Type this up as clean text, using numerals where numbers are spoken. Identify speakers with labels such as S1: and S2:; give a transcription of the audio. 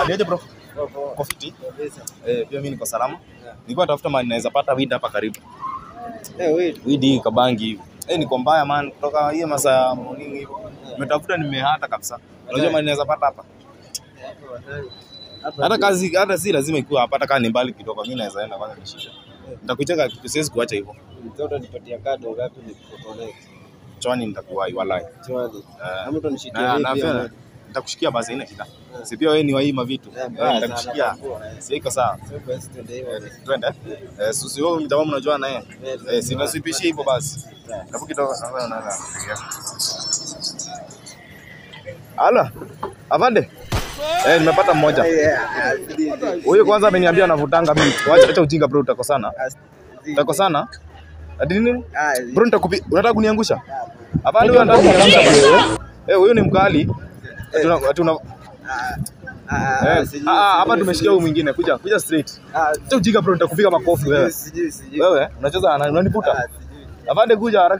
S1: Niaje bro? Kofiti? Pia mimi niko salama. Nilikuwa tafuta mahali naweza pata weed hapa karibu. Weed kabangi hivi. Niko mbaya man kutoka hiyo masaa morning hivi. Nimetafuta nimehata kabisa. Unajua mahali naweza pata hapa? Hata kazi hata si lazima ikuwe hapa, hata kama ni mbali kidogo mimi naweza enda kwanza nishike. Nitakucheka siwezi kuacha hivyo.
S2: Mtoto nipatia kado ngapi nikuconnect?
S1: Chwani nitakuwai wallahi.
S2: Chwani. Kama utonishikia hivi
S1: nitakushikia basi ina shida. Si pia wewe ni wa hii mavitu. Nitakushikia. Si iko sawa. Twende. Susi wewe mtawamu unajua na yeye. Si nasipishi hivyo basi. Hapo kidogo sasa unaona. Ala. Avande. Nimepata mmoja. Huyu kwanza ameniambia anavutanga mimi. Acha ujinga bro, utakosana. Utakosana? Hadi nini? Bro unataka kuniangusha? Avande huyu anataka kuniangusha. Huyu ni mkali. Hatuna hapa tumeshikia huyu mwingine. Kuja straight. Acha ujinga bro, nitakupiga makofi wewe. Wewe unacheza unaniputa. Avande kuja haraka.